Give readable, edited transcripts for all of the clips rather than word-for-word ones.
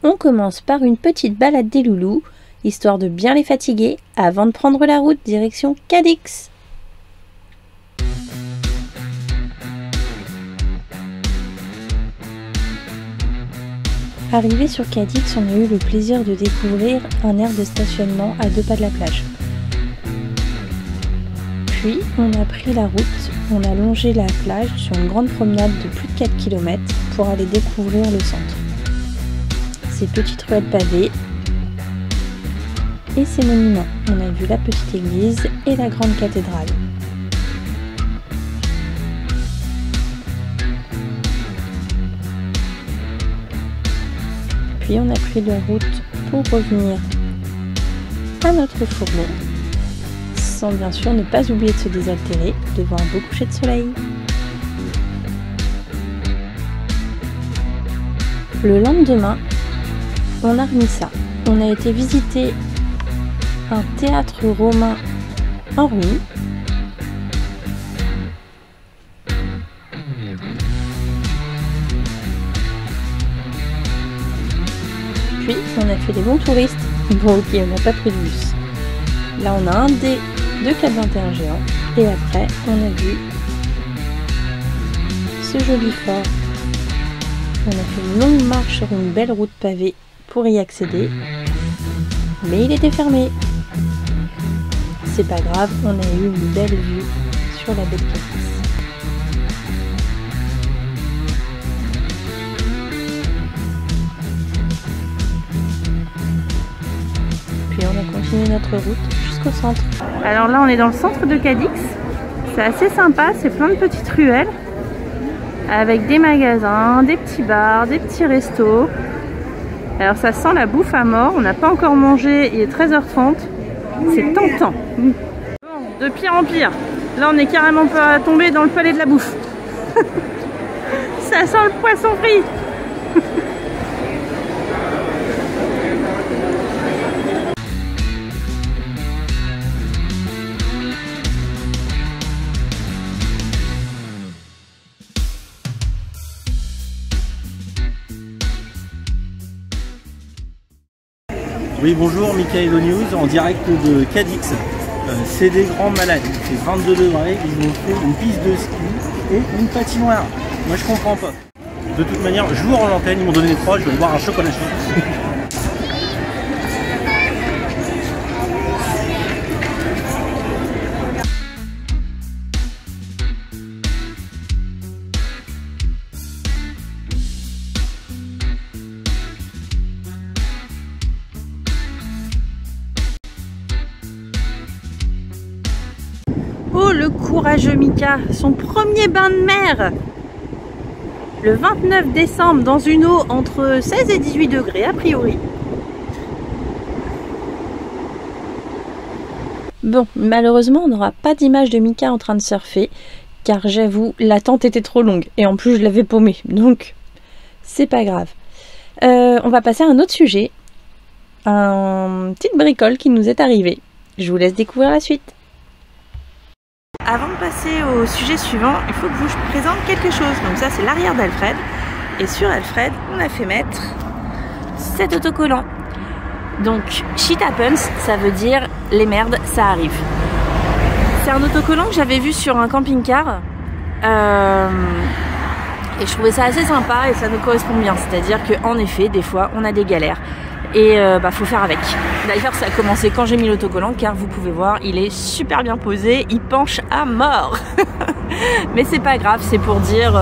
on commence par une petite balade des loulous, histoire de bien les fatiguer avant de prendre la route direction Cadix. Arrivé sur Cadix, on a eu le plaisir de découvrir un aire de stationnement à 2 pas de la plage. Puis, on a pris la route, on a longé la plage sur une grande promenade de plus de 4 km pour aller découvrir le centre. Ces petites ruelles pavées et ces monuments. On a vu la petite église et la grande cathédrale. Puis on a pris la route pour revenir à notre fourgon, sans bien sûr ne pas oublier de se désaltérer devant un beau coucher de soleil. Le lendemain, on a remis ça. On a été visiter un théâtre romain en ruine. Puis on a fait des bons touristes. Bon ok, on n'a pas pris de bus. Là on a un dé de 421 géant. Et après on a vu ce joli fort. On a fait une longue marche sur une belle route pavée pour y accéder. Mais il était fermé. C'est pas grave, on a eu une belle vue sur la baie de Cadix. Puis on a continué notre route jusqu'au centre. Alors là on est dans le centre de Cadix. C'est assez sympa, c'est plein de petites ruelles avec des magasins, des petits bars, des petits restos. Alors ça sent la bouffe à mort, on n'a pas encore mangé, il est 13h30. C'est tentant. Bon, de pire en pire. Là on est carrément pas tombé dans le palais de la bouffe. Ça sent le poisson frit. Oui, bonjour, Michael News en direct de Cadix. C'est des grands malades, il fait 22 degrés, ils ont fait une piste de ski et une patinoire. Moi je comprends pas. De toute manière, je vous rends l'antenne, ils m'ont donné les 3, je vais boire un chocolat chaud. Oh le courageux Mika, son premier bain de mer le 29 décembre dans une eau entre 16 et 18 degrés a priori. Bon, malheureusement on n'aura pas d'image de Mika en train de surfer car j'avoue l'attente était trop longue et en plus je l'avais paumé donc c'est pas grave. On va passer à un autre sujet, une petite bricole qui nous est arrivée. Je vous laisse découvrir la suite. Avant de passer au sujet suivant, il faut que je vous présente quelque chose. Donc ça c'est l'arrière d'Alfred. Et sur Alfred, on a fait mettre cet autocollant. Donc shit happens, ça veut dire les merdes, ça arrive. C'est un autocollant que j'avais vu sur un camping-car. Et je trouvais ça assez sympa et ça nous correspond bien. C'est-à-dire qu'en effet, des fois, on a des galères. Et faut faire avec. D'ailleurs ça a commencé quand j'ai mis l'autocollant car vous pouvez voir il est super bien posé, il penche à mort. Mais c'est pas grave, c'est pour dire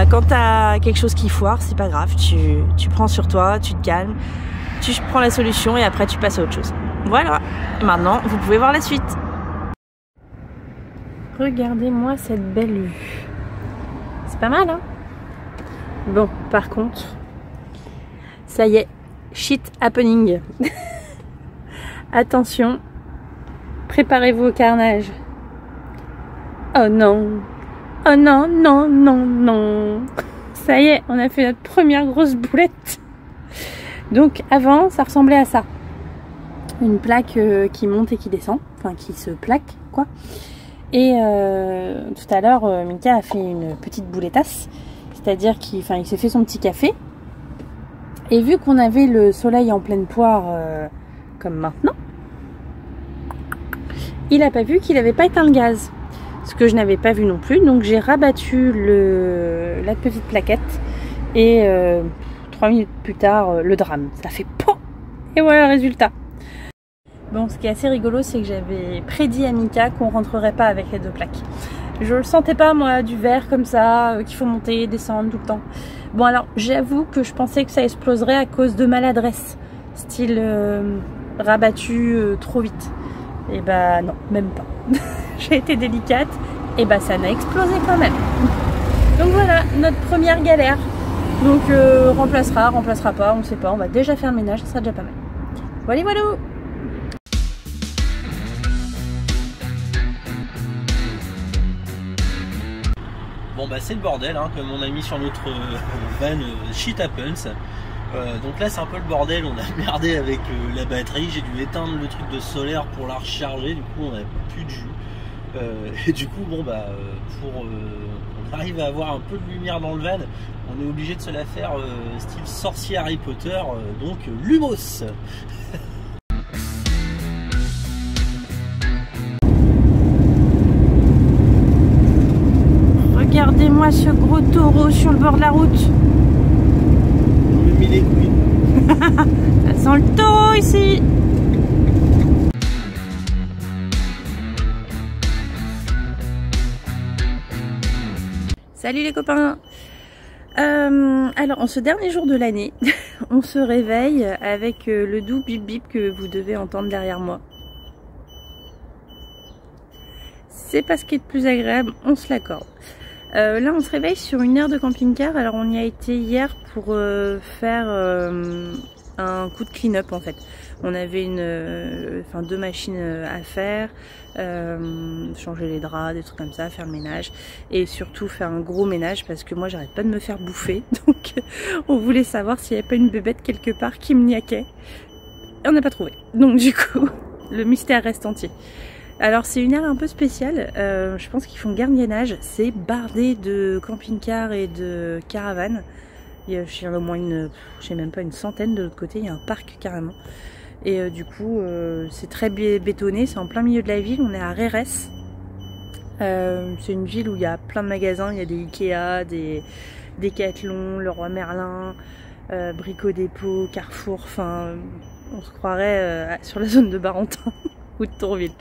quand t'as quelque chose qui foire, c'est pas grave, tu prends sur toi, tu te calmes, tu prends la solution et après tu passes à autre chose. Voilà, maintenant vous pouvez voir la suite. Regardez-moi cette belle vue. C'est pas mal hein. Bon par contre, ça y est, shit happening. Attention, préparez-vous au carnage. Oh non, oh non, non, non, non. Ça y est, on a fait notre première grosse boulette. Donc avant, ça ressemblait à ça. Une plaque qui monte et qui descend, enfin qui se plaque, quoi. Et tout à l'heure, Mika a fait une petite boulettasse, c'est-à-dire qu'il s'est fait son petit café. Et vu qu'on avait le soleil en pleine poire comme maintenant, il n'a pas vu qu'il n'avait pas éteint le gaz. Ce que je n'avais pas vu non plus. Donc j'ai rabattu la petite plaquette et 3 minutes plus tard, le drame. Ça fait POM! Et voilà le résultat. Bon, ce qui est assez rigolo, c'est que j'avais prédit à Mika qu'on rentrerait pas avec les 2 plaques. Je le sentais pas, moi, du verre comme ça, qu'il faut monter, descendre tout le temps. Bon, alors, j'avoue que je pensais que ça exploserait à cause de maladresse. Style rabattu trop vite. Et bah non, même pas. J'ai été délicate, et bah ça n'a explosé quand même. Donc voilà, notre première galère. Donc remplacera pas, on sait pas. On va déjà faire le ménage, ça sera déjà pas mal. Voilà, voilà. Bon bah c'est le bordel, hein, comme on a mis sur notre van Shit Happens. Donc là c'est un peu le bordel, on a merdé avec la batterie, j'ai dû éteindre le truc de solaire pour la recharger, du coup on n'a plus de jus. Et du coup bon bah on arrive à avoir un peu de lumière dans le van, on est obligé de se la faire style sorcier Harry Potter, donc Lumos. Regardez-moi ce gros taureau sur le bord de la route. On me met les couilles. Ça sent le taureau ici. Salut les copains. Alors en ce dernier jour de l'année, on se réveille avec le doux bip bip que vous devez entendre derrière moi. C'est pas ce qui est le plus agréable, on se l'accorde. Là on se réveille sur une aire de camping-car. Alors on y a été hier pour faire un coup de clean-up en fait. On avait 2 machines à faire, changer les draps, des trucs comme ça, faire le ménage et surtout faire un gros ménage parce que moi j'arrête pas de me faire bouffer. Donc on voulait savoir s'il n'y avait pas une bébête quelque part qui me niaquait. Et on n'a pas trouvé. Donc du coup le mystère reste entier. Alors c'est une aire un peu spéciale, je pense qu'ils font gardiennage, c'est bardé de camping-cars et de caravanes. Il y en a au moins je sais même pas, une centaine de l'autre côté, il y a un parc carrément. Et du coup c'est très bétonné, c'est en plein milieu de la ville, on est à Rérès. C'est une ville où il y a plein de magasins, il y a des Ikea, des Decathlon, Leroy Merlin, Brico Dépôt, Carrefour, enfin on se croirait sur la zone de Barentin. Ou de Tourville.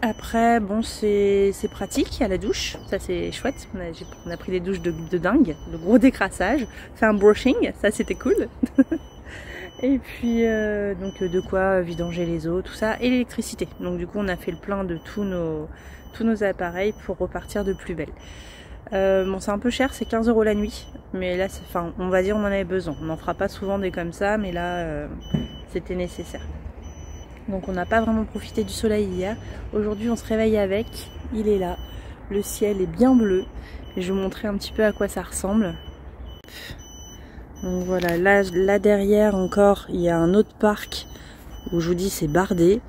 Après bon c'est pratique, il y a la douche, ça c'est chouette, on a pris des douches de dingue, de gros décrassage, fait un brushing, ça c'était cool. Et puis donc de quoi vidanger les eaux, tout ça, et l'électricité. Donc du coup on a fait le plein de tous nos appareils pour repartir de plus belle. Bon c'est un peu cher, c'est 15 € la nuit, mais là on va dire on en avait besoin. On n'en fera pas souvent des comme ça, mais là c'était nécessaire. Donc on n'a pas vraiment profité du soleil hier. Aujourd'hui on se réveille avec, il est là, le ciel est bien bleu. Et je vais vous montrer un petit peu à quoi ça ressemble. Donc voilà, là derrière encore il y a un autre parc où je vous dis c'est bardé.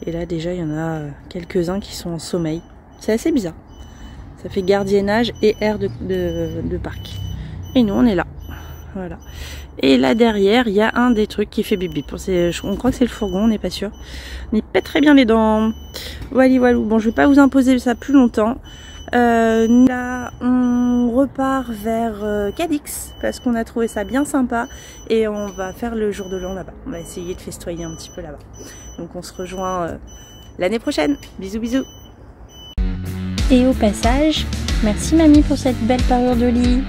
Et là déjà il y en a quelques-uns qui sont en sommeil. C'est assez bizarre. Ça fait gardiennage et aire de parc. Et nous on est là. Voilà. Et là derrière il y a un des trucs qui fait bip bip. On croit que c'est le fourgon, on n'est pas sûr. On y pète très bien les dents. Voilà. Bon je vais pas vous imposer ça plus longtemps. Là on repart vers Cadix parce qu'on a trouvé ça bien sympa. Et on va faire le jour de l'an là-bas. On va essayer de festoyer un petit peu là-bas. Donc on se rejoint l'année prochaine. Bisous bisous. Et au passage, merci mamie pour cette belle parure de lit.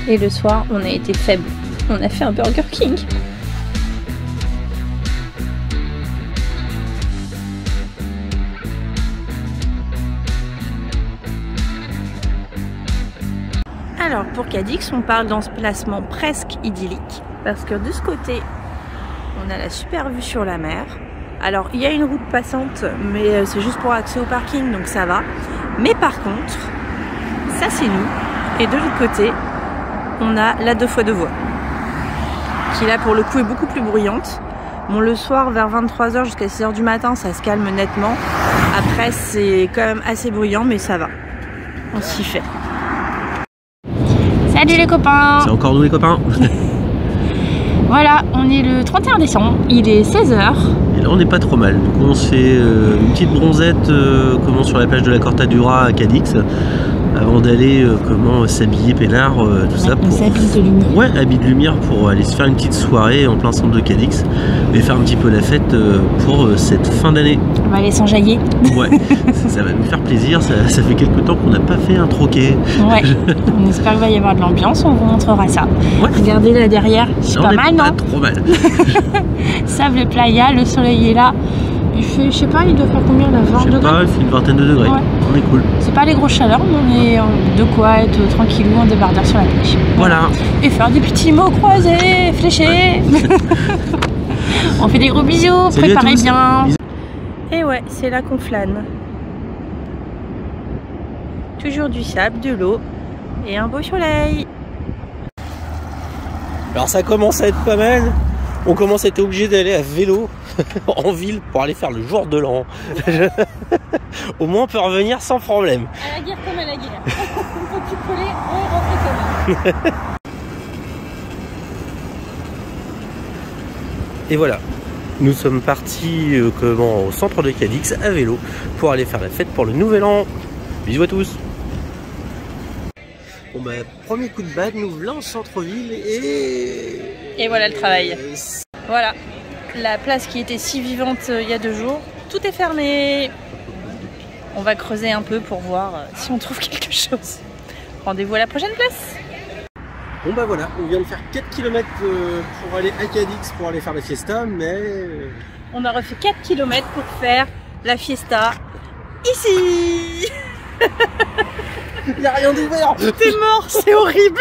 Et le soir, on a été faible. On a fait un Burger King. Alors, pour Cadix, on parle dans ce placement presque idyllique. Parce que de ce côté, on a la super vue sur la mer. Alors, il y a une route passante, mais c'est juste pour accès au parking, donc ça va. Mais par contre, ça c'est nous. Et de l'autre côté, on a la 2x2 voies qui là pour le coup est beaucoup plus bruyante. Bon le soir vers 23 h jusqu'à 6 h du matin ça se calme nettement. Après c'est quand même assez bruyant mais ça va. On s'y fait. Salut les copains. C'est encore nous les copains. Voilà, on est le 31 décembre, il est 16h. Et là on n'est pas trop mal. Donc on se fait une petite bronzette sur la plage de la Cortadura à Cadix. Avant d'aller s'habiller peinard, tout ça. On s'habille de lumière. Ouais, habit de lumière pour aller se faire une petite soirée en plein centre de Cadix. Et faire un petit peu la fête pour cette fin d'année. On va aller s'enjailler. Ouais, ça va nous faire plaisir. Ça fait quelques temps qu'on n'a pas fait un troquet. Ouais, on espère qu'il va y avoir de l'ambiance, on vous montrera ça. Ouais. Regardez là derrière, c'est pas mal, non? Trop mal. Sable Playa, le soleil est là. Il fait, je sais pas, il doit faire combien là, 20 degrés? Je sais pas, il fait une vingtaine de degrés. Ouais. On est cool. C'est pas les grosses chaleurs, mais on est de quoi être tranquillou en débardeur sur la plage. Voilà. Et faire des petits mots croisés, fléchés. Ouais. On fait des gros bisous, préparez bien. Et ouais, c'est là qu'on flâne. Toujours du sable, de l'eau et un beau soleil. Alors ça commence à être pas mal. On commence à être obligé d'aller à vélo en ville pour aller faire le jour de l'an. Au moins on peut revenir sans problème. À la guerre comme à la guerre. On peut plus coller, on rentre comme. Et voilà, nous sommes partis au centre de Cadix à vélo pour aller faire la fête pour le nouvel an. Bisous à tous. Bon bah, premier coup de bad, nous voilà en centre-ville et voilà le travail. Voilà, la place qui était si vivante il y a 2 jours, tout est fermé. On va creuser un peu pour voir si on trouve quelque chose. Rendez-vous à la prochaine place. Bon bah voilà, on vient de faire 4 km pour aller à Cadix pour aller faire la fiesta, mais... On a refait 4 km pour faire la fiesta ici. Il n'y a rien d'ouvert. T'es mort, c'est horrible.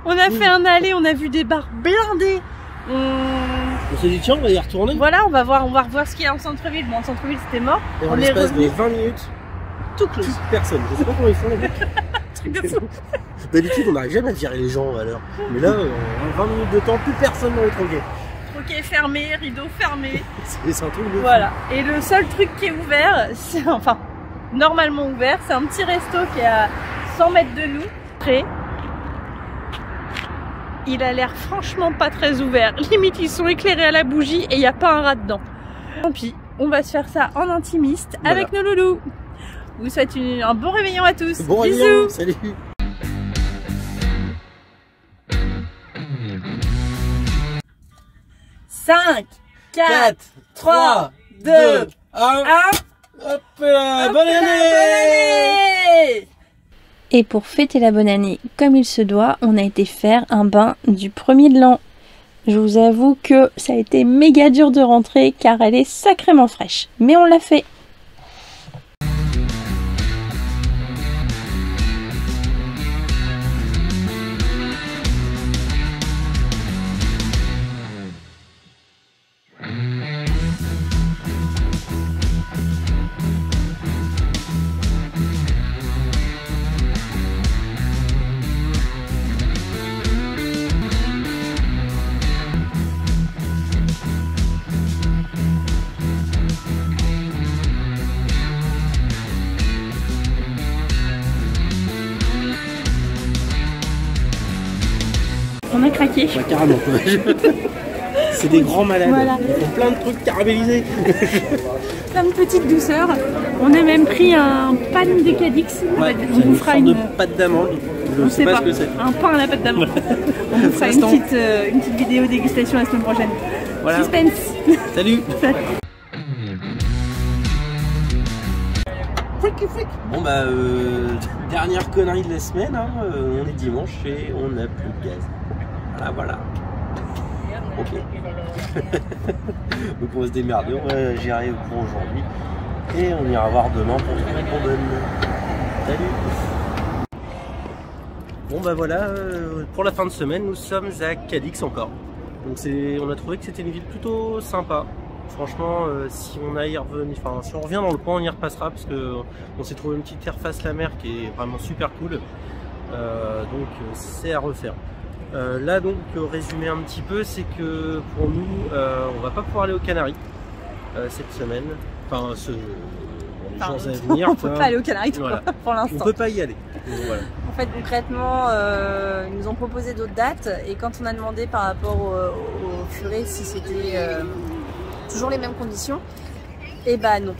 On a fait un aller, on a vu des bars blindés. On s'est dit tiens, on va y retourner. Voilà, on va revoir ce qu'il y a en centre-ville. Bon, en centre-ville c'était mort. Et en l'espace de 20 minutes, tout close. Toute personne. Je sais pas comment ils font les mecs. Truc de fou. D'habitude on n'arrive jamais à virer les gens à l'heure. Mais là, en 20 minutes de temps, plus personne dans les troquets. Troquet fermé, rideau fermé. C'est un truc de fou. Voilà. Et le seul truc qui est ouvert, c'est enfin normalement ouvert, c'est un petit resto qui est à 100 mètres de nous. Prêt. Il a l'air franchement pas très ouvert. Limite, ils sont éclairés à la bougie et il n'y a pas un rat dedans. Tant pis, on va se faire ça en intimiste avec nos loulous. Je vous souhaite un bon réveillon à tous. Bon bisous. Réveillon, salut. Cinq, 4, 3, 2, 1. Hop là, bonne année. Et pour fêter la bonne année comme il se doit, on a été faire un bain du premier de l'an. Je vous avoue que ça a été méga dur de rentrer car elle est sacrément fraîche. Mais on l'a fait. On a craqué. Ouais, carrément. C'est des grands malades. Voilà. Ils font plein de trucs caramélisés. Plein de petites douceurs. On a même pris un pan des Cadix. Ouais, on vous fera une pâte d'amande. Je ne sais pas ce que c'est. Un pain à la pâte d'amande. On vous fera une petite vidéo dégustation la semaine prochaine. Voilà. Suspense. Salut. Bon bah dernière connerie de la semaine, hein, on est dimanche et on n'a plus de gaz. Voilà. Ok. Donc on va se démerder, on va gérer pour aujourd'hui. Et on ira voir demain pour trouver qu'on donne. Salut. Bon bah voilà, pour la fin de semaine, nous sommes à Cadix encore. Donc on a trouvé que c'était une ville plutôt sympa. Franchement, si on a y revenu, enfin si on revient dans le coin, on y repassera parce que on s'est trouvé une petite terre face la mer qui est vraiment super cool. Donc c'est à refaire. Là donc résumé un petit peu, c'est que pour nous, on va pas pouvoir aller aux Canaries cette semaine. Enfin, les jours à venir. On peut pas aller aux Canaries voilà. pour l'instant. On peut pas y aller. Voilà. En fait, concrètement, ils nous ont proposé d'autres dates et quand on a demandé par rapport au furet si c'était toujours les mêmes conditions, et bah non.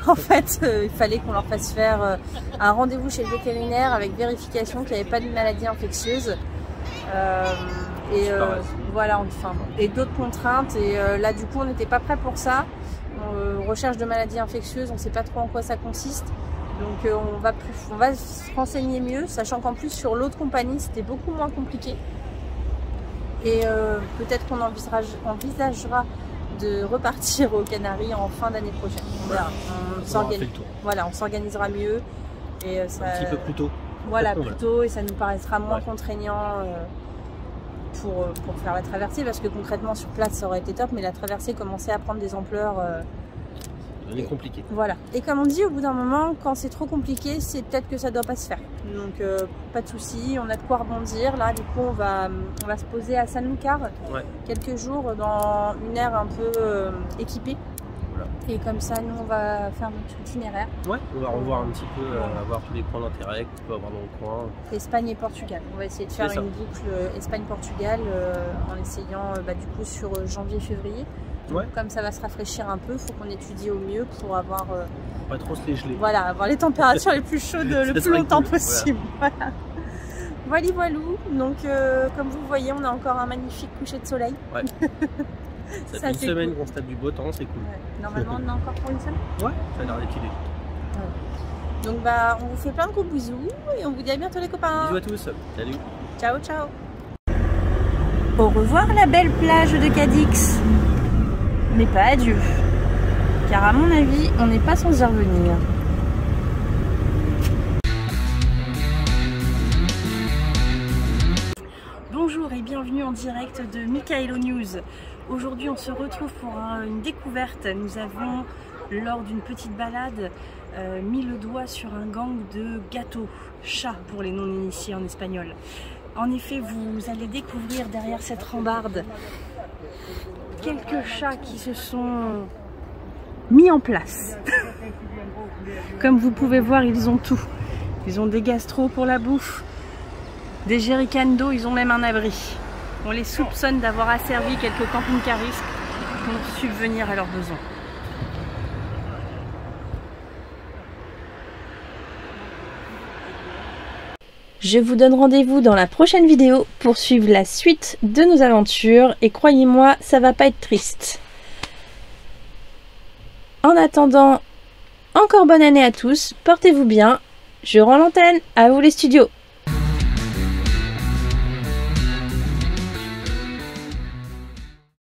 En fait, il fallait qu'on leur fasse faire un rendez-vous chez le vétérinaire avec vérification qu'il n'y avait pas de maladie infectieuse. Voilà, enfin, et d'autres contraintes. Et là, du coup, on n'était pas prêt pour ça. Recherche de maladies infectieuses, on ne sait pas trop en quoi ça consiste. Donc on va se renseigner mieux, sachant qu'en plus sur l'autre compagnie c'était beaucoup moins compliqué. Et peut-être qu'on envisagera de repartir aux Canaries en fin d'année prochaine. Voilà, on s'organisera mieux. Et ça, un petit peu plus tôt. Voilà, plus tôt, et ça nous paraîtra moins contraignant pour faire la traversée, parce que concrètement sur place ça aurait été top, mais la traversée commençait à prendre des ampleurs. Elle est compliquée. Voilà. Et comme on dit, au bout d'un moment, quand c'est trop compliqué, c'est peut-être que ça doit pas se faire. Donc pas de souci, on a de quoi rebondir. Là, du coup, on va se poser à Sanlúcar quelques jours dans une aire un peu équipée. Voilà. Et comme ça, nous, on va faire notre itinéraire. Ouais, on va revoir un petit peu, avoir tous les points d'intérêt qu'on peut avoir dans le coin. Espagne et Portugal. On va essayer de faire une boucle Espagne-Portugal en essayant du coup sur janvier-février. Ouais. Comme ça va se rafraîchir un peu, il faut qu'on étudie au mieux pour avoir pas trop se les geler. Voilà, avoir les températures les plus chaudes le plus longtemps possible. Voilà. Voilà, voilou. Donc comme vous voyez, on a encore un magnifique coucher de soleil. Ouais. Ça fait une semaine qu'on se tape du beau temps, c'est cool. Ouais. Normalement, on en a encore pour une semaine. Ouais, ça a l'air d'être idée. Ouais. Donc on vous fait plein de gros bisous et on vous dit à bientôt les copains. Bisous à tous. Salut. Ciao, ciao. Au revoir la belle plage de Cadix. Mais pas adieu, car à mon avis, on n'est pas sans y revenir. Bonjour et bienvenue en direct de Michaelo News. Aujourd'hui, on se retrouve pour une découverte. Nous avons, lors d'une petite balade, mis le doigt sur un gang de gâteaux, chats pour les non-initiés en espagnol. En effet, vous allez découvrir derrière cette rambarde quelques chats qui se sont mis en place. Comme vous pouvez voir, ils ont tout. Ils ont des gastros pour la bouffe, des jerrycans d'eau, ils ont même un abri. On les soupçonne d'avoir asservi quelques camping-caristes pour subvenir à leurs besoins. Je vous donne rendez-vous dans la prochaine vidéo pour suivre la suite de nos aventures et croyez-moi, ça va pas être triste. En attendant, encore bonne année à tous, portez-vous bien, je rends l'antenne, à vous les studios.